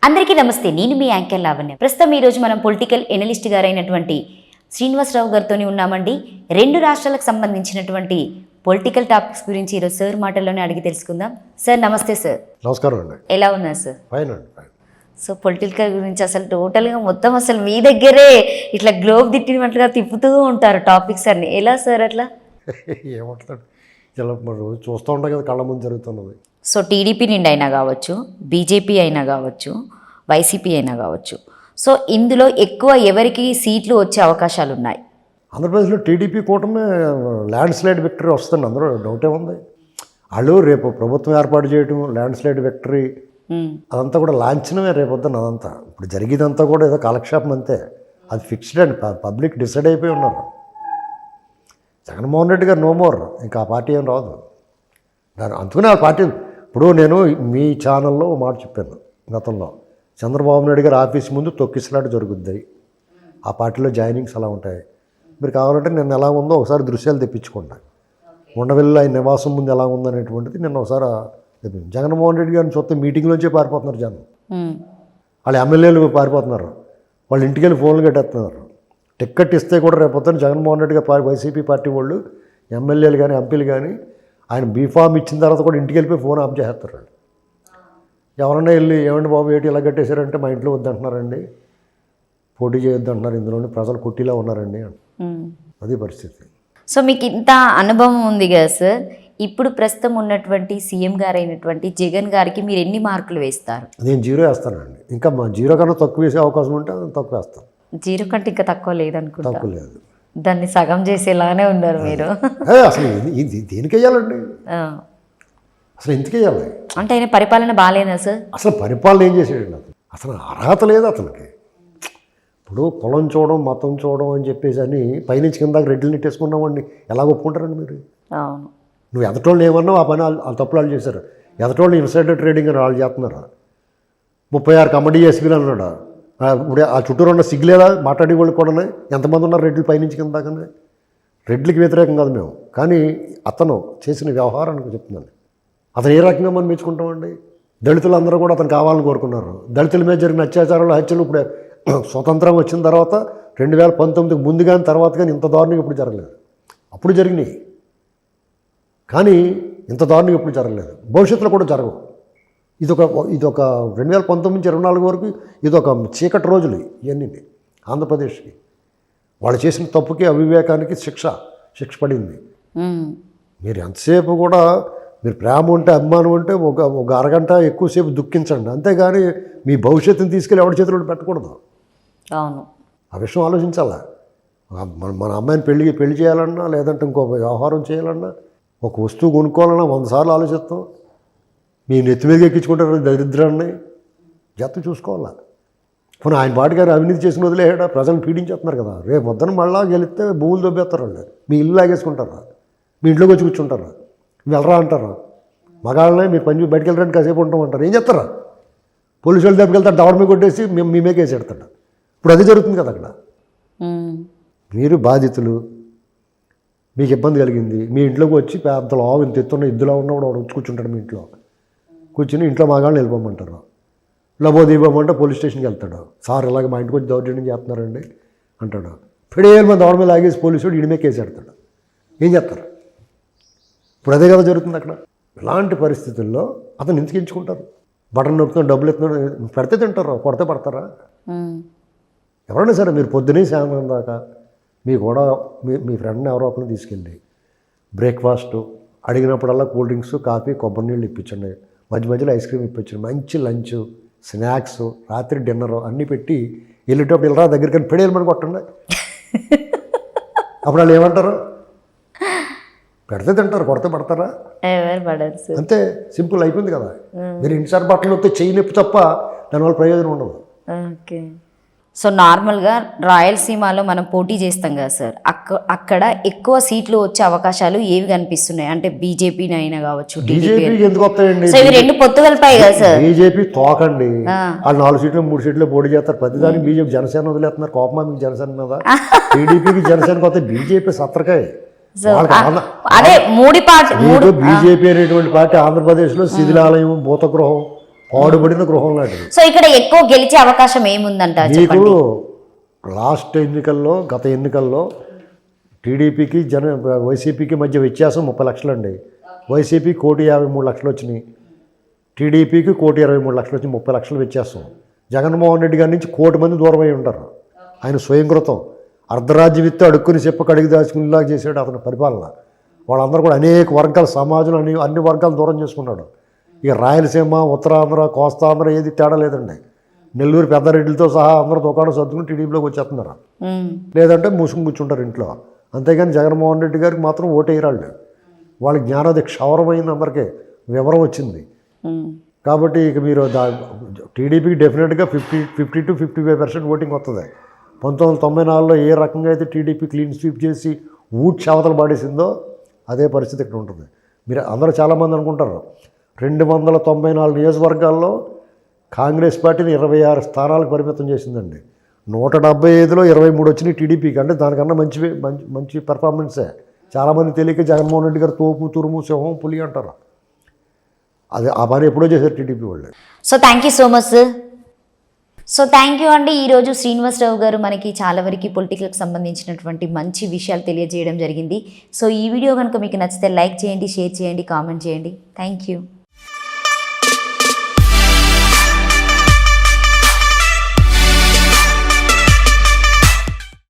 అందరికీ నమస్తే. నేను మీ యాంకర్ లావణ్య. ప్రస్తుతం ఈ రోజు మనం పొలిటికల్ ఎనలిస్ట్ గారైనటువంటి శ్రీనివాసరావు గారితో ఉన్నామండి. రెండు రాష్ట్రాలకు సంబంధించినటువంటి పొలిటికల్ టాపిక్స్ గురించి ఈరోజు సార్ మాటల్లోనే అడిగి తెలుసుకుందాం. సార్ నమస్తే. సార్ నమస్కారం అండి. ఎలా ఉన్నారు సార్? ఫైన్ అండి, ఫైన్. సో పొలిటికల్ గురించి అసలు టోటల్గా మొత్తం అసలు మీ దగ్గరే ఇట్లా గ్లోబ్ తిట్టినట్లుగా తిప్పుతూ ఉంటారు టాపిక్స్ అన్ని. ఎలా సార్ అట్లా? ఏమంటాడు, ఇలా మనం రోజు చూస్తూ ఉంటాం కదా, కళ్ళ ముందు జరుగుతున్నది. సో టీడీపీ నుండి అయినా కావచ్చు, బీజేపీ అయినా కావచ్చు, వైసీపీ అయినా కావచ్చు, సో ఇందులో ఎక్కువ ఎవరికి సీట్లు వచ్చే అవకాశాలు ఉన్నాయి? ఆంధ్రప్రదేశ్లో టీడీపీ కూటమి ల్యాండ్ స్లైడ్ విక్టరీ వస్తుంది, అందులో డౌటే ఉంది. వాళ్ళు రేపు ప్రభుత్వం ఏర్పాటు చేయటం, ల్యాండ్ స్లైడ్ విక్టరీ అదంతా కూడా లాంఛనమే రేపొద్దున. అదంతా ఇప్పుడు జరిగేదంతా కూడా ఏదో కాలక్షేపం అంతే. అది ఫిక్స్డ్ అండి, పబ్లిక్ డిసైడ్ అయిపోయి ఉన్నారు. జగన్మోహన్ రెడ్డి గారు నో మోర్, ఇంకా ఆ పార్టీ ఏం రాదు. అందుకనే ఆ పార్టీ ఇప్పుడు నేను మీ ఛానల్లో ఓ మాట చెప్పాను గతంలో, చంద్రబాబు నాయుడు గారు ఆఫీస్ ముందు తొక్కిసలాట జరుగుద్ది, ఆ పార్టీలో జాయినింగ్స్ అలా ఉంటాయి. మీరు కావాలంటే నిన్న ఎలా ఉందో ఒకసారి దృశ్యాలు తెప్పించుకోండి. ఉండవెల్లి ఆయన నివాసం ముందు ఎలా ఉందనేటువంటిది నిన్న ఒకసారి జగన్మోహన్ రెడ్డి గారిని చూస్తే మీటింగ్లోంచే పారిపోతున్నారు జనం. వాళ్ళ ఎమ్మెల్యేలు పారిపోతున్నారు, వాళ్ళ ఇంటికి వెళ్ళి ఫోన్లు కట్టేస్తున్నారు. టిక్కెట్ ఇస్తే కూడా రేపొద్దున జగన్మోహన్ రెడ్డి గారు వైసీపీ పార్టీ వాళ్ళు ఎమ్మెల్యేలు కానీ ఎంపీలు కానీ ఆయన బీఫామ్ ఇచ్చిన తర్వాత కూడా ఇంటికి వెళ్ళిపోయి ఫోన్ ఆఫ్ చేస్తారు. వాళ్ళు ఎవరన్నా వెళ్ళి ఏమండి బాబు ఏంటి ఇలా కట్టేశారంటే, మా ఇంట్లో వద్దంటున్నారండి, పోటీ చేయొద్దంటున్నారు, ఇందులోనే ప్రజలు కుట్టిలా ఉన్నారండి. అది పరిస్థితి. సో మీకు ఇంత అనుభవం ఉంది కదా సార్, ఇప్పుడు ప్రస్తుతం ఉన్నటువంటి సీఎం గారు అయినటువంటి జగన్ గారికి మీరు ఎన్ని మార్కులు వేస్తారు? నేను 0 వేస్తానండి. ఇంకా మా 0 కన్నా తక్కువ వేసే అవకాశం ఉంటే తక్కువ వేస్తాను. 0 కంటే ఇంకా తక్కువ లేదనుకుంటా. తక్కువ లేదు, దాన్ని సగం చేసేలానే ఉన్నారు మీరు. అసలు ఇది దేనికి వేయాలండి, అసలు ఎందుకు వేయాలి? అంటే ఆయన పరిపాలన బాగాలేదా సార్? అసలు పరిపాలన ఏం చేసాడండి, అసలు అర్హత లేదు అతనికి. ఇప్పుడు కులం చూడడం, మతం చూడడం అని చెప్పేసి అని పైనుంచి కిందాక రెడ్లు నెట్టేసుకున్నామండి. ఎలా ఒప్పుకుంటారండి మీరు? అవును, నువ్వు ఎదటోళ్ళు ఏమన్నావు ఆ పని వాళ్ళు తప్పులు వాళ్ళు చేశారు. ఎదటోళ్ళు ఇన్సైడర్ ట్రేడింగ్ అని వాళ్ళు చేస్తున్నారు. 36 కమిటీ ఎస్పీలు అన్నాడు. ఇప్పుడు ఆ చుట్టూరు ఉన్న సిగ్గులేదా మాట్లాడే వాళ్ళు కూడా? ఎంతమంది ఉన్నారు రెడ్లు పైనుంచి కింద దాకానే? రెడ్లకి వ్యతిరేకం కాదు మేము, కానీ అతను చేసిన వ్యవహారానికి చెప్తున్నాను. అతను ఏ రకంగా మనం మెచ్చుకుంటామండి? దళితులు అందరూ కూడా అతను కావాలని కోరుకున్నారు. దళితుల మీద జరిగిన అత్యాచారాలు, హత్యలు ఇప్పుడు స్వతంత్రం వచ్చిన తర్వాత 2019 ముందు కానీ తర్వాత కానీ ఇంత దారుణంగా ఇప్పుడు జరగలేదు. అప్పుడు జరిగినాయి కానీ ఇంత దారుణంగా ఇప్పుడు జరగలేదు, భవిష్యత్తులో కూడా జరగవు. ఇదొక 2019 నుంచి 24 వరకు ఇదొక చీకటి రోజులు ఇవన్నీ ఆంధ్రప్రదేశ్కి. వాళ్ళు చేసిన తప్పుకి, అవివేకానికి శిక్ష పడింది. మీరు ఎంతసేపు కూడా మీరు ప్రేమ ఉంటే, అభిమానం ఉంటే ఒక అరగంట ఎక్కువసేపు దుఃఖించండి, అంతేగాని మీ భవిష్యత్తుని తీసుకెళ్ళి ఎవరి చేతిలో పెట్టకూడదు. అవును, ఆ విషయం ఆలోచించాలా. మన అమ్మాయిని పెళ్లి చేయాలన్నా, లేదంటే ఇంకో వ్యవహారం చేయాలన్నా, ఒక వస్తువు కొనుక్కోవాలన్నా 100 సార్లు ఆలోచిస్తాం. మీ నెత్తి మీద ఎక్కించుకుంటారు దరిద్రాన్ని, జాగ్రత్త చూసుకోవాలా. పోనీ ఆయన పాటిగారు అవినీతి చేసిన వదిలేడా, ప్రజలను పీడించేస్తున్నారు కదా. రేపు వద్దన మళ్ళా గెలిస్తే భూములు దొబ్బేస్తారు వాళ్ళు, మీ ఇల్లు లాగేసుకుంటారు, మీ ఇంట్లోకి వచ్చి కూర్చుంటారు, వెళ్ళరా అంటారు. మగాళ్ళనే మీరు పని బయటకు వెళ్ళడానికి కాసేపు ఉంటామంటారు. ఏం చేస్తారా? పోలీసు వాళ్ళు దెబ్బకెళ్తారు, దవడ మీద కొట్టేసి మీ మీద కేసేడతాడు. ఇప్పుడు అది జరుగుతుంది కదా అక్కడ. మీరు బాధితులు, మీకు ఇబ్బంది కలిగింది, మీ ఇంట్లోకి వచ్చి పెద్దలో ఇంత ఎత్తున్న ఇద్దులో ఉన్నవాడు వాడు వచ్చి కూర్చుంటాడు. మీ ఇంట్లో కూర్చుని ఇంట్లో మగాళ్ళని వెళ్ళిపోమంటారు. లబోదీపమంటే పోలీస్ స్టేషన్కి వెళ్తాడు. సార్ ఇలాగ మా ఇంటికి వచ్చి దౌర్జన్యం చేస్తున్నారండి అంటాడు. 7 మంది దవడ మీద లాగేసి పోలీసు వాడు ఇడిమే కేసు పెడతాడు. ఏం చేస్తారు? ఇప్పుడు అదే కదా జరుగుతుంది అక్కడ. ఇలాంటి పరిస్థితుల్లో అతను ఎందుకు ఎంచుకుంటారు? బటన్ నొక్కుతాను, డబ్బులు ఎత్తున్నారు, పెడితే తింటారా, కొడితే పడతారా? ఎవరైనా సరే మీరు పొద్దునే సాయంత్రం దాకా కూడా మీ ఫ్రెండ్ని ఎవరో ఒకరిని తీసుకెళ్ళి బ్రేక్ఫాస్ట్ అడిగినప్పుడల్లా కూల్ డ్రింక్స్, కాఫీ, కొబ్బరి నీళ్ళు ఇప్పించండి, మధ్యలో ఐస్ క్రీమ్ ఇప్పించండి, మంచి లంచ్, స్నాక్స్, రాత్రి డిన్నర్ అన్నీ పెట్టి వెళ్ళేటప్పుడు ఇలా దగ్గరికి పెడేయమని కొట్టండి. అప్పుడు వాళ్ళు ఏమంటారు? పెడితే తింటారు, కొడితే పడతారా? అంతే, సింపుల్ అయిపోయింది కదా. మీరు ఇంటిసారి బట్టలు వస్తే చెయ్యి నొప్పి తప్ప దానివల్ల ప్రయోజనం ఉండదు. ఓకే. సో నార్మల్గా రాయలసీమలో మనం పోటీ చేస్తాం కదా సార్, అక్కడ ఎక్కువ సీట్లు వచ్చే అవకాశాలు ఏవి కనిపిస్తున్నాయి? అంటే బీజేపీ అయినా కావచ్చు, బీజేపీ ఎందుకు వస్తాయండి? సో ఇవి రెండు పొత్తు కలిపాయి కదా సార్. బీజేపీ తోకండి, వాళ్ళు 4 సీట్లు 3 సీట్లు పోటీ చేస్తారు. ప్రతిదానికి బీజేపీ జనసేన వదిలేస్తున్నారు. కోపమా మీకు జనసేన మీద? టీడీపీకి జనసేనకి వస్తే బీజేపీ సత్రకాయ. అదే మూడి పార్టీ బీజేపీ అనేటువంటి పార్టీ ఆంధ్రప్రదేశ్లో శిథిలాలయం, భూతగృహం పాడుబడిన గృహం లాంటిది. సో ఇక్కడ ఎక్కువ గెలిచే అవకాశం ఏముందంటారు మీకు చెప్పండి. లాస్ట్ ఎన్నికల్లో, గత ఎన్నికల్లో టీడీపీకి వైసీపీకి మధ్య వ్యత్యాసం 30 లక్షలు అండి. వైసీపీ 1,53,00,000 వచ్చినాయి, టీడీపీకి 1,23,00,000 వచ్చి 30 లక్షలు వ్యత్యాసం. జగన్మోహన్ రెడ్డి గారి నుంచి 1,00,00,000 మంది దూరం అయి ఉంటారు. ఆయన స్వయంకృతం అర్ధరాజ్యవిత్తు అడుక్కుని చెప్ప కడిగి దాచుకునేలాగా చేసాడు అతని పరిపాలన. వాళ్ళందరూ కూడా అనేక వర్గాల సమాజంలో అన్ని వర్గాలు దూరం చేసుకున్నాడు. ఇక రాయలసీమ, ఉత్తరాంధ్ర, కోస్తాంధ్ర ఏది తేడా లేదండి. నెల్లూరు పెద్దారెడ్డిలతో సహా అందరూ దుకాణం సర్దుకుని టీడీపీలోకి వచ్చేస్తున్నారు, లేదంటే మూసుకుని కూర్చుంటారు ఇంట్లో. అంతేగాని జగన్మోహన్ రెడ్డి గారికి మాత్రం ఓటేయరాళ్ళు. వాళ్ళ జ్ఞానోదయ క్షౌరమైంది, అందరికీ వివరం వచ్చింది. కాబట్టి ఇక మీరు టీడీపీకి డెఫినెట్గా 50 to 55% ఓటింగ్ వస్తుంది. 1994లో ఏ రకంగా అయితే టీడీపీ క్లీన్ స్వీప్ చేసి ఊడ్చావతలు పాడేసిందో అదే పరిస్థితి ఇక్కడ ఉంటుంది. మీరు అందరూ చాలామంది అనుకుంటారు 294 నియోజకవర్గాల్లో కాంగ్రెస్ పార్టీని 26 స్థానాలకు పరిమితం చేసిందండి. 175లో 23 వచ్చినాయి టీడీపీకి. అంటే దానికన్నా మంచి పెర్ఫార్మెన్సే. చాలామంది తెలియక జగన్మోహన్ రెడ్డి గారు తోపు, తురుము, సింహం, పులి అంటారు. అది ఆ పని ఎప్పుడో చేశారు టీడీపీ వాళ్ళు. So thank you so much sir. So thank you అండి. ఈరోజు శ్రీనివాసరావు గారు మనకి చాలా వరకు పొలిటికల్కి సంబంధించినటువంటి మంచి విషయాలు తెలియజేయడం జరిగింది. సో ఈ వీడియో కనుక మీకు నచ్చితే లైక్ చేయండి, షేర్ చేయండి, కామెంట్ చేయండి. Thank you.